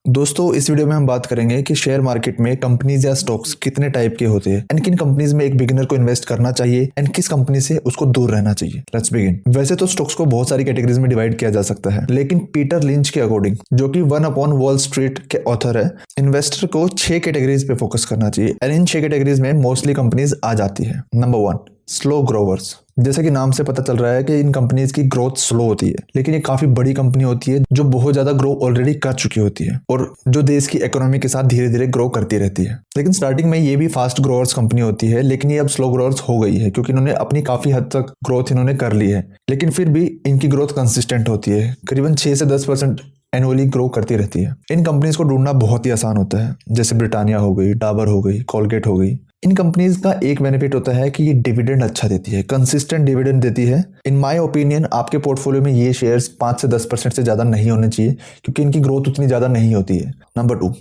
दोस्तों इस वीडियो में हम बात करेंगे कि शेयर मार्केट में कंपनीज या स्टॉक्स कितने टाइप के होते हैं एंड किन कंपनीज में एक बिगिनर को इन्वेस्ट करना चाहिए एंड किस कंपनी से उसको दूर रहना चाहिए। Let's begin. वैसे तो स्टॉक्स को बहुत सारी कैटेगरीज में डिवाइड किया जा सकता है, लेकिन पीटर लिंच के अकॉर्डिंग, जो कि वन अपॉन वॉल स्ट्रीट के ऑथर है, इन्वेस्टर को 6 कैटेगरीज पे फोकस करना चाहिए एंड इन 6 कैटेगरीज में मोस्टली कंपनीज आ जाती है। Number 1, slow growers. जैसे कि नाम से पता चल रहा है कि इन कंपनीज की ग्रोथ स्लो होती है, लेकिन ये काफी बड़ी कंपनी होती है जो बहुत ज्यादा ग्रो ऑलरेडी कर चुकी होती है और जो देश की इकोनॉमी के साथ धीरे धीरे ग्रो करती रहती है। लेकिन स्टार्टिंग में ये भी फास्ट ग्रोअर्स कंपनी होती है, लेकिन ये अब स्लो ग्रोअर्स हो गई है क्योंकि इन्होंने अपनी काफी हद तक ग्रोथ इन्होंने कर ली है, लेकिन फिर भी इनकी ग्रोथ कंसिस्टेंट होती है, करीबन 6 से 10% एनुअली ग्रो करती रहती है। इन कंपनीज को ढूंढना बहुत ही आसान होता है, जैसे ब्रिटानिया हो गई, डाबर हो गई, कोलगेट हो गई। इन कंपनीज का एक बेनिफिट होता है कि ये डिविडेंड अच्छा देती है, कंसिस्टेंट डिविडेंड देती है। इन माय ओपिनियन आपके पोर्टफोलियो में ये शेयर्स 5 से 10% से ज्यादा नहीं होने चाहिए क्योंकि इनकी ग्रोथ उतनी ज्यादा नहीं होती है। Number 2,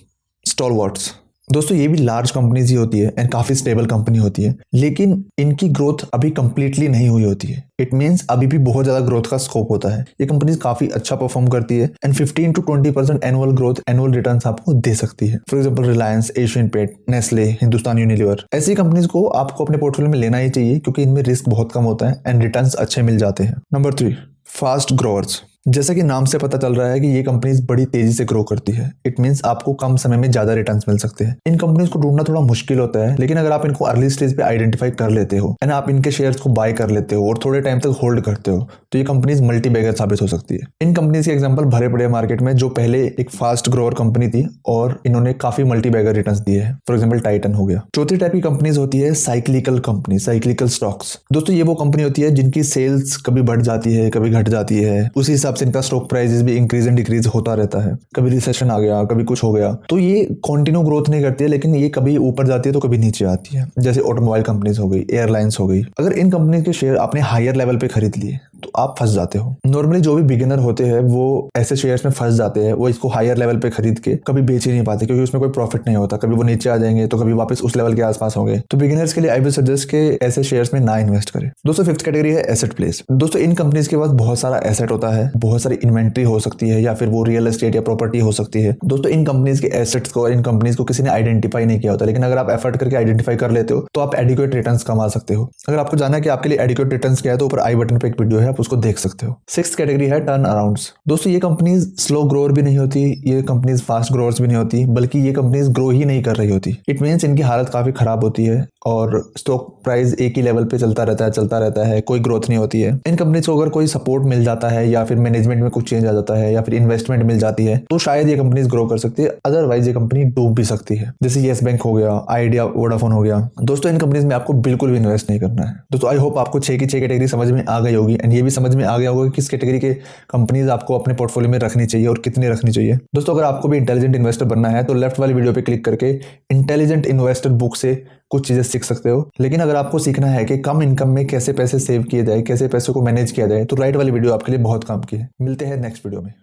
stalwarts. दोस्तों ये भी लार्ज कंपनीज ही होती है एंड काफी स्टेबल कंपनी होती है, लेकिन इनकी ग्रोथ अभी कंप्लीटली नहीं हुई होती है। इट मींस अभी भी बहुत ज्यादा ग्रोथ का स्कोप होता है। ये कंपनीज काफी अच्छा परफॉर्म करती है and 15 to 20% annual growth, annual returns आपको दे सकती है। For example Reliance, Asian Paint, Nestle, Hindustan Unilever, ऐसी कंपनीज को आपको अपने पोर्टफोलियो में लेना ही चाहिए क्योंकि इनमें रिस्क बहुत कम होता है एंड रिटर्न्स अच्छे मिल जाते हैं। Number 3, fast growers. जैसा कि नाम से पता चल रहा है कि ये कंपनीज बड़ी तेजी से ग्रो करती है। इट मींस आपको कम समय में ज्यादा रिटर्न्स मिल सकते हैं। इन कंपनीज को ढूंढना थोड़ा मुश्किल होता है, लेकिन अगर आप इनको अर्ली स्टेज पे आइडेंटिफाई कर लेते हो एंड आप इनके शेयर्स को बाय कर लेते हो और थोड़े टाइम तक होल्ड करते हो तो ये कंपनीज मल्टी बैगर साबित हो सकती है। इन कंपनीज के एग्जांपल भरे पड़े मार्केट में, जो पहले एक फास्ट ग्रोअर कंपनी थी और इन्होंने काफी मल्टी बैगर रिटर्न्स दिए हैं। फॉर एग्जाम्पल टाइटन हो गया। चौथी टाइप की कंपनीज होती है साइक्लिकल कंपनी, साइक्लिकल स्टॉक्स। दोस्तों ये वो कंपनी होती है जिनकी सेल्स कभी बढ़ जाती है, कभी घट जाती है, उसी हिसाब से इनका स्टॉक प्राइस भी इंक्रीज एंड डिक्रीज होता रहता है। कभी रिसेशन आ गया, कभी कुछ हो गया, तो ये कंटिन्यू ग्रोथ नहीं करती है, लेकिन ये कभी ऊपर जाती है तो कभी नीचे आती है। जैसे ऑटोमोबाइल कंपनीज हो गई, एयरलाइंस हो गई। अगर इन कंपनीज के शेयर आपने हायर लेवल पे खरीद लिए तो आप फंस जाते हो। नॉर्मली जो भी बिगिनर होते हैं वो ऐसे शेयर्स में फंस जाते हैं। वो इसको हायर लेवल पे खरीद के कभी बेच ही नहीं पाते क्योंकि उसमें कोई प्रॉफिट नहीं होता। कभी वो नीचे आ जाएंगे तो कभी वापस उस लेवल के आसपास होंगे। तो बिगिनर्स के लिए आई विल सजेस्ट के ऐसे शेयर्स में ना इन्वेस्ट करें। दोस्तों 5th कैटेगरी है एसेट प्लेस। दोस्तों इन कंपनीज के पास बहुत सारा एसेट होता है, बहुत सारी इन्वेंट्री हो सकती है या फिर वो रियल एस्टेट या प्रॉपर्टी हो सकती है। दोस्तों इन कंपनीज के एसेट्स को और इन कंपनीज को किसी ने आइडेंटिफाई नहीं किया होता, लेकिन अगर आप एफर्ट करके आइडेंटिफाई कर लेते हो तो आप एडिक्वेट रिटर्न्स कमा सकते हो। अगर आपको जानना है कि आपके लिए एडिक्वेट रिटर्न्स क्या है तो ऊपर आई बटन पे एक वीडियो है, आप उसको देख सकते हो। 6th कैटेगरी है टर्न अराउंड्स। दोस्तों ये कंपनीज स्लो ग्रोअर भी नहीं होती, ये कंपनीज फास्ट ग्रोअर्स भी नहीं होती, बल्कि ये कंपनीज ग्रो ही नहीं कर रही होती। इट मींस इनकी हालत काफी खराब होती है और स्टॉक प्राइस एक ही लेवल पे चलता रहता है, कोई ग्रोथ नहीं होती है। इन कंपनीज को अगर कोई सपोर्ट मिल जाता है या फिर मैनेजमेंट में कुछ चेंज आ जाता है या फिर इन्वेस्टमेंट मिल जाती है तो शायद ये कंपनीज ग्रो कर सकती है, अदरवाइज ये कंपनी डूब भी सकती है। जैसे येस बैंक हो गया, आइडिया, वोडाफोन हो गया। दोस्तों इन कंपनीज में आपको बिल्कुल भी इन्वेस्ट नहीं करना है। दोस्तों आई होप आपको 6 की 6 कैटेगरी समझ में आ गई होगी एंड ये भी समझ में आ गया होगा कि किस कैटेगरी के कंपनीज आपको अपने पोर्टफोलियो में रखनी चाहिए और कितनी रखनी चाहिए। दोस्तों अगर आपको भी इंटेलिजेंट इन्वेस्टर बनना है तो लेफ्ट वाली वीडियो पे क्लिक करके इंटेलिजेंट इन्वेस्टर बुक से कुछ चीजें सीख सकते हो। लेकिन अगर आपको सीखना है कि कम इनकम में कैसे पैसे सेव किए जाए, कैसे पैसों को मैनेज किया जाए, तो राइट वाली वीडियो आपके लिए बहुत काम की है। मिलते हैं नेक्स्ट वीडियो में।